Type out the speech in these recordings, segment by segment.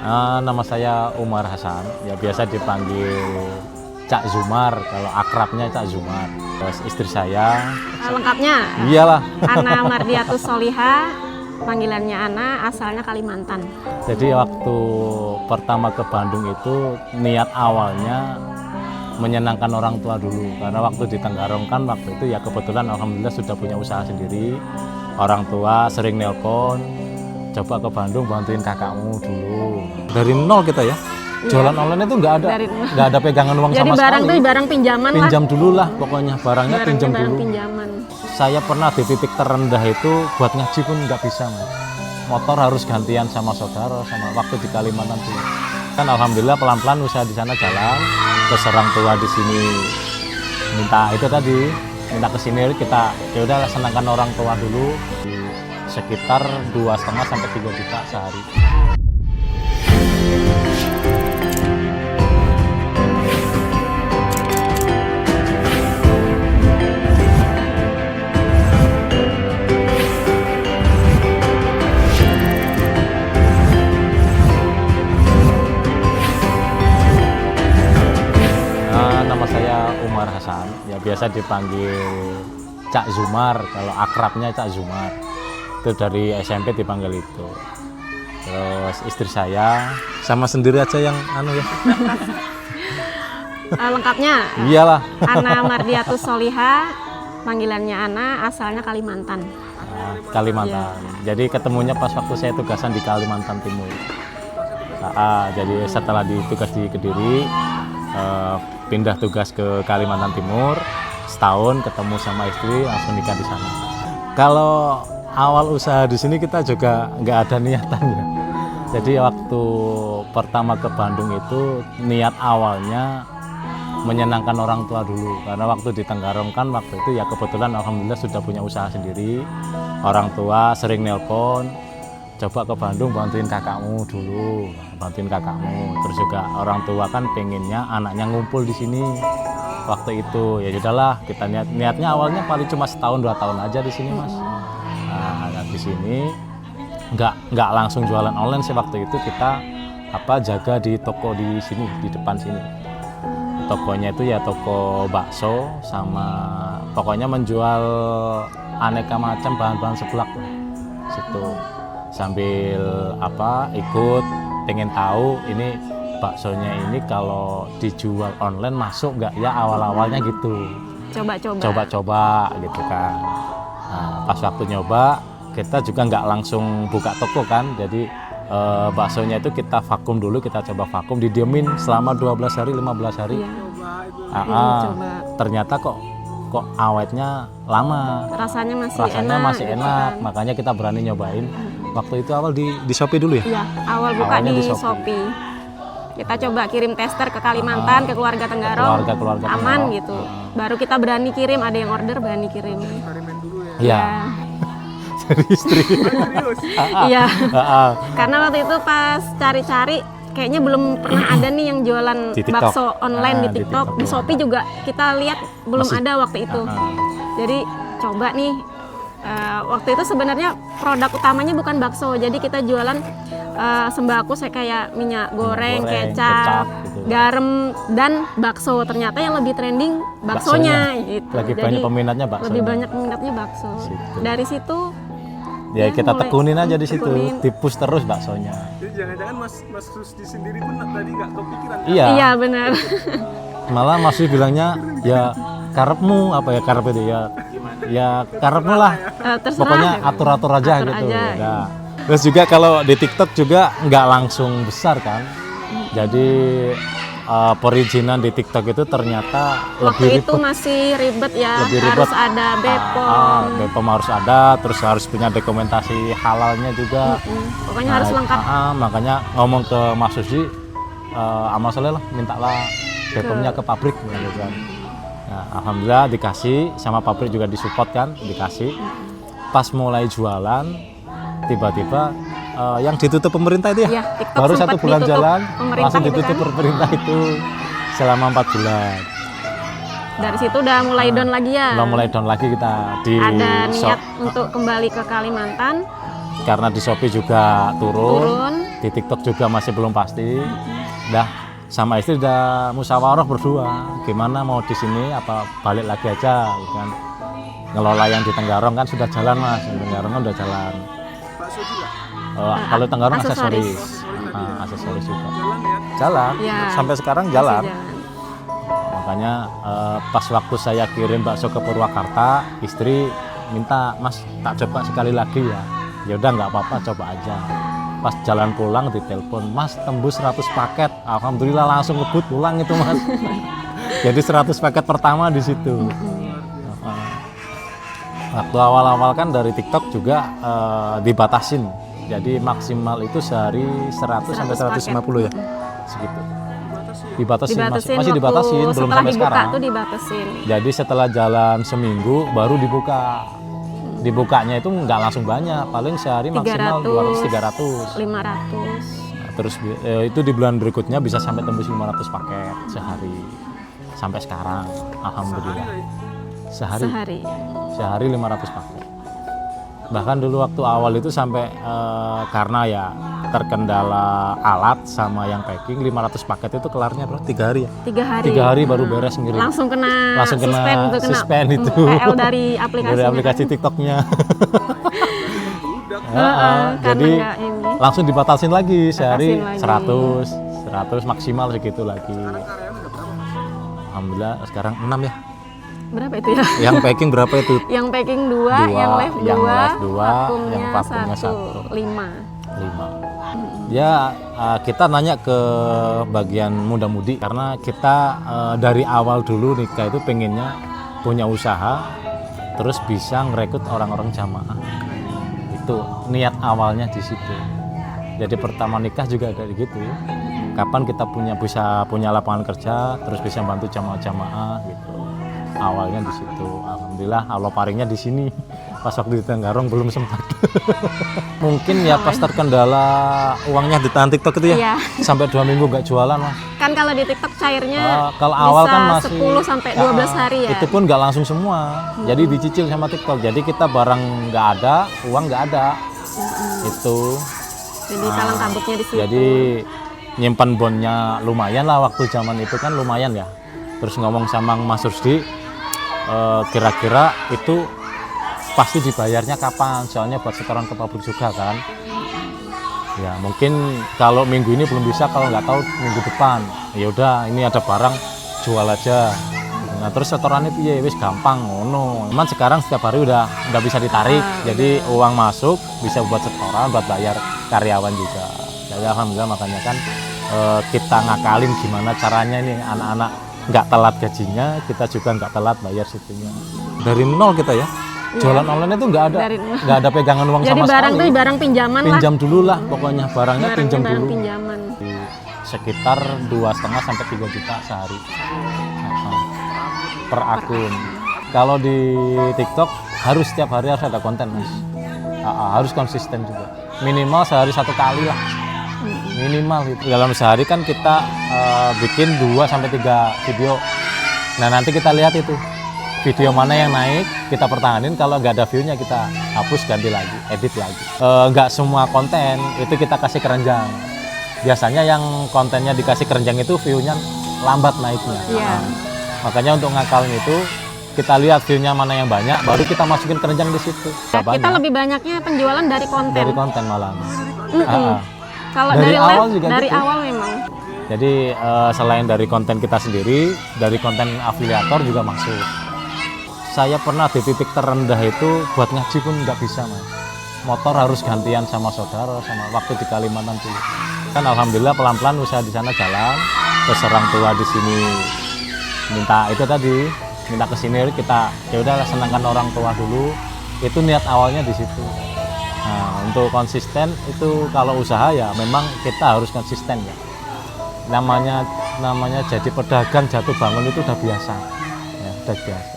Nama saya Umar Hasan, ya biasa dipanggil Cak Zumar, kalau akrabnya Cak Zumar. Terus istri saya. Lengkapnya? Iyalah. Ana Mardiatus Soliha, panggilannya Ana, asalnya Kalimantan. Jadi waktu pertama ke Bandung itu niat awalnya menyenangkan orang tua dulu. Karena waktu di Tenggarong kan waktu itu ya kebetulan alhamdulillah sudah punya usaha sendiri. Orang tua sering nelpon, coba ke Bandung bantuin kakakmu dulu. Dari nol kita ya. Jualan online itu nggak ada pegangan uang jadi sama sekali. Jadi barang tuh barang pinjaman lah. Pinjam dulu lah pokoknya, barangnya pinjam dulu. Pinjaman. Saya pernah di titik terendah itu buat ngaji pun nggak bisa, Mas. Motor harus gantian sama saudara, sama waktu di Kalimantan dulu. Kan alhamdulillah pelan-pelan usaha di sana jalan. Terus orang tua di sini minta itu tadi, minta ke sini kita ya udahlah senangkan orang tua dulu. Sekitar 2,5 sampai 3 juta sehari. Nama saya Umar Hasan, ya biasa dipanggil Cak Zumar, kalau akrabnya Cak Zumar. Itu dari SMP dipanggil itu. Terus istri saya sama sendiri aja yang ya. Lengkapnya? Iyalah. Ana Mardiatus Soliha, panggilannya Ana, asalnya Kalimantan. Kalimantan. Ya. Jadi ketemunya pas waktu saya tugasan di Kalimantan Timur. Jadi setelah ditugas di Kediri, pindah tugas ke Kalimantan Timur, setahun ketemu sama istri, langsung nikah di sana. Kalau awal usaha di sini kita juga nggak ada niatannya. Jadi waktu pertama ke Bandung itu niat awalnya menyenangkan orang tua dulu. Karena waktu di Tenggarong kan waktu itu ya kebetulan alhamdulillah sudah punya usaha sendiri. Orang tua sering nelpon, coba ke Bandung bantuin kakakmu dulu, bantuin kakakmu. Terus juga orang tua kan pengennya anaknya ngumpul di sini. Waktu itu ya sudahlah, kita niatnya awalnya paling cuma setahun 2 tahun aja di sini, Mas. Nah, di sini nggak langsung jualan online sih waktu itu, kita jaga di toko di sini, di depan sini. Tokonya itu ya toko bakso sama pokoknya menjual aneka macam bahan-bahan seblak situ. Sambil ikut pengen tahu ini baksonya ini kalau dijual online masuk nggak ya, awal-awalnya gitu. Coba-coba gitu kan. Nah, pas waktu nyoba kita juga nggak langsung buka toko kan, jadi baksonya itu kita vakum dulu, kita coba vakum, didiemin selama 12 hari 15 hari. Iya. Ternyata kok awetnya lama, rasanya masih enak, makanya kita berani nyobain. Waktu itu awal di Shopee dulu ya? Iya, awal buka di Shopee. Kita coba kirim tester ke Kalimantan, ke keluarga Tenggarong, keluarga aman gitu. Baru kita berani kirim, ada yang order berani kirim. Iya. Dari istri. Iya. Karena waktu itu pas cari-cari kayaknya belum pernah ada nih yang jualan bakso online di TikTok. Di Shopee juga kita lihat belum ada waktu itu. Jadi coba nih. Waktu itu sebenarnya produk utamanya bukan bakso, jadi kita jualan sembako kayak minyak goreng, kecap gitu. Garam dan bakso. Ternyata yang lebih trending baksonya gitu. Lagi jadi banyak peminatnya bakso. Lebih banyak peminatnya bakso. Dari situ ya kita tekunin aja di situ, dipus terus baksonya. Jadi jangan-jangan Mas Rusdi sendiri pun tadi nggak kepikiran? Iya benar. Malah Mas Rusdi bilangnya ya karepmu karep itu ya karepmu lah. Pokoknya atur aja gitu. Nah, terus juga kalau di TikTok juga nggak langsung besar kan. Jadi perizinan di TikTok itu ternyata lebih ribet. Itu masih ribet ya, harus ada BPOM. BPOM harus ada, terus harus punya dokumentasi halalnya juga. Pokoknya harus lengkap. Makanya ngomong ke Mas Rusdi, amal soleh lah, mintalah BPOM-nya ke pabrik gitu kan. Nah, alhamdulillah dikasih, sama pabrik juga disupport kan, dikasih. Pas mulai jualan, tiba-tiba yang ditutup pemerintah itu ya, baru 1 bulan jalan langsung ditutup gitu kan? Pemerintah itu selama 4 bulan. Dari situ udah mulai down lagi ya? Udah mulai down lagi kita. Ada niat untuk kembali ke Kalimantan. Karena di Shopee juga turun. Di TikTok juga masih belum pasti. Dah sama istri udah musyawarah berdua, gimana mau di sini apa balik lagi aja kan. Ngelola yang di Tenggarong kan sudah jalan Mas, di Tenggarong kan udah jalan. Bakso juga. Kalau Tenggarong aksesoris. aksesoris juga. Jalan ya. Jalan, Ya, sampai sekarang masih jalan. Makanya pas waktu saya kirim bakso ke Purwakarta, istri minta, Mas tak coba sekali lagi ya. Ya udah nggak apa-apa, coba aja. Pas jalan pulang ditelepon, Mas tembus 100 paket. Alhamdulillah langsung ngebut pulang itu Mas. Jadi 100 paket pertama di situ. Waktu awal-awal kan dari TikTok juga dibatasin. Jadi maksimal itu sehari 100 sampai 150 ya. Segitu. Dibatasin, masih dibatasin, belum sampai sekarang. Tuh dibatasin. Jadi setelah jalan seminggu baru dibuka. Dibukanya itu nggak langsung banyak, paling sehari maksimal 200-300. 500. Nah, terus itu di bulan berikutnya bisa sampai tembus 500 paket sehari. Sampai sekarang, alhamdulillah. Sehari 500 paket. Bahkan dulu waktu awal itu sampai karena ya terkendala alat sama yang packing, 500 paket itu kelarnya bro 3 hari ya. 3 hari baru beres ngirim. Langsung kena suspend itu. PL dari aplikasi. Dari aplikasi TikToknya. Jadi langsung dibatasin lagi sehari lagi. 100 maksimal segitu lagi. Alhamdulillah sekarang 6 ya. Berapa itu ya? Yang packing berapa itu? Yang packing 2, yang live 2, yang vakumnya 1. 5. Ya kita nanya ke bagian muda-mudi karena kita dari awal dulu nikah itu pengennya punya usaha terus bisa ngerekrut orang-orang jamaah. Itu niat awalnya di situ. Jadi pertama nikah juga kayak gitu. Kapan kita bisa punya lapangan kerja terus bisa bantu jamaah-jamaah gitu. Awalnya di situ. Alhamdulillah Allah paringnya di sini. Pas waktu di Tenggarong belum sempat. Mungkin ya pas terkendala uangnya ditahan TikTok itu ya. Iya. Sampai 2 minggu nggak jualan Mas. Kan kalau di TikTok cairnya kalau awal bisa kan masih 10 sampai 12 hari ya. Itu pun nggak langsung semua. Jadi dicicil sama TikTok. Jadi kita barang nggak ada, uang nggak ada. Itu. Jadi kalang kabutnya di situ. Jadi nyimpan bonnya lumayan lah waktu zaman itu kan lumayan ya. Terus ngomong sama Mas Rusdi, kira-kira itu pasti dibayarnya kapan? Soalnya buat setoran ke pabrik juga kan. Ya mungkin kalau minggu ini belum bisa, kalau nggak tahu minggu depan. Ya udah ini ada barang jual aja. Nah terus setorannya piye wis gampang ngono. Cuman sekarang setiap hari udah nggak bisa ditarik. Jadi uang masuk bisa buat setoran, buat bayar karyawan juga. Jadi alhamdulillah makanya kan kita ngakalin gimana caranya ini anak-anak nggak telat gajinya, kita juga nggak telat bayar situnya. Dari nol kita ya. Jualan online itu nggak ada pegangan uang jadi sama sekali. Jadi barang tuh barang pinjaman lah. Pinjam dulu lah pokoknya barangnya pinjam dulu. Pinjaman. Sekitar 2,5 sampai 3 juta sehari. Per akun. Kalau di TikTok harus setiap hari harus ada konten Mas. Harus konsisten juga. Minimal sehari 1 kali lah. Minimal itu. Dalam sehari kan kita bikin 2 sampai 3 video. Nah nanti kita lihat itu video mana yang naik kita pertahanin, kalau nggak ada view-nya kita hapus ganti lagi, edit lagi. Nggak semua konten itu kita kasih keranjang. Biasanya yang kontennya dikasih keranjang itu view-nya lambat naiknya. Yeah. Makanya untuk ngakalin itu kita lihat view-nya mana yang banyak, baru kita masukin keranjang di situ. Kita lebih banyaknya penjualan dari konten. Dari konten malah. Kalau dari awal live, juga dari gitu. awal memang. Jadi selain dari konten kita sendiri, dari konten afiliator juga masuk. Saya pernah di titik terendah itu buat ngaji pun nggak bisa Mas. Motor harus gantian sama saudara, sama waktu di Kalimantan dulu. Kan alhamdulillah pelan-pelan usaha di sana jalan. Terus orang tua di sini minta itu tadi, minta ke sini kita ya udah senangkan orang tua dulu. Itu niat awalnya di situ. Nah, untuk konsisten itu kalau usaha ya memang kita harus konsisten ya. Namanya jadi pedagang jatuh bangun itu udah biasa. Ya, udah biasa.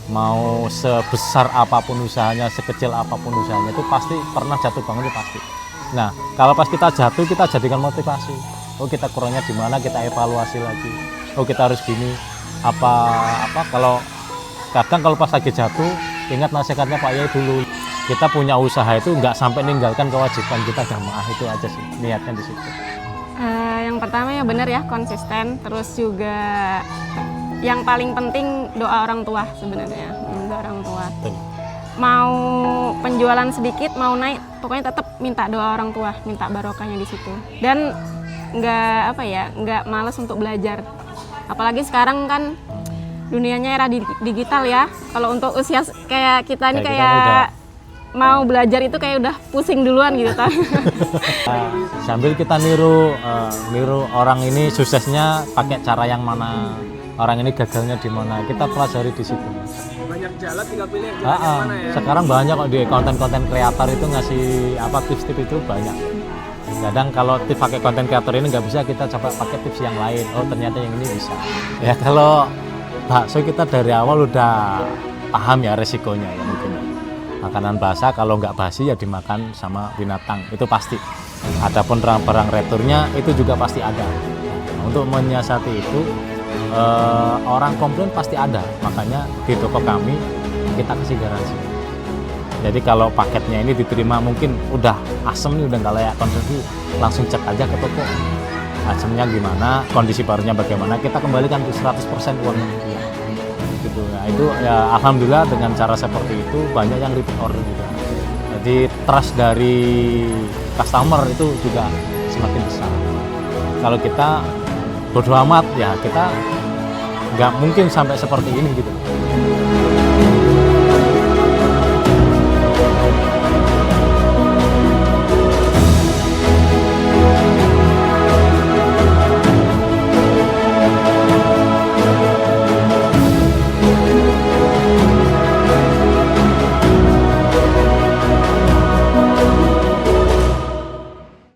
Mau sebesar apapun usahanya, sekecil apapun usahanya itu pasti pernah jatuh bangun itu pasti. Nah, kalau pas kita jatuh kita jadikan motivasi. Oh, kita kurangnya di mana, kita evaluasi lagi. Oh, kita harus gini. Apa kalau kadang kalau pas lagi jatuh ingat nasihatnya Pak Yai dulu. kita punya usaha itu nggak sampai ninggalkan kewajiban kita jamaah, itu aja sih niatnya di situ. Yang pertama ya benar ya, konsisten, terus juga yang paling penting doa orang tua sebenarnya. Doa orang tua. Betul. Mau penjualan sedikit, mau naik, pokoknya tetap minta doa orang tua, minta barokahnya di situ. Dan nggak malas untuk belajar. Apalagi sekarang kan dunianya era digital ya. Kalau untuk usia kayak kita ini kayak mau belajar itu kayak udah pusing duluan gitu kan. Sambil kita niru orang ini suksesnya pakai cara yang mana, orang ini gagalnya di mana, kita pelajari di situ. Banyak jalan, tinggal pilih jalan yang mana ya. Sekarang banyak kok di konten-konten kreator itu ngasih tips-tips itu banyak. Kadang kalau tips pakai konten kreator ini nggak bisa, kita coba pakai tips yang lain. Oh ternyata yang ini bisa. Ya kalau bakso kita dari awal udah paham ya resikonya ya mungkin. Makanan basah kalau nggak basi ya dimakan sama binatang, itu pasti. Adapun barang returnya itu juga pasti ada. Nah, untuk menyiasati itu orang komplain pasti ada, makanya di toko kami kita kasih garansi. Jadi kalau paketnya ini diterima mungkin udah asem nih, udah nggak layak konsumsi, langsung cek aja ke toko asemnya gimana, kondisi barunya bagaimana, kita kembalikan 100% uangnya dia. Gitu. Nah, itu ya alhamdulillah dengan cara seperti itu banyak yang repeat order juga. Jadi trust dari customer itu juga semakin besar. Kalau kita bodo amat ya kita nggak mungkin sampai seperti ini gitu.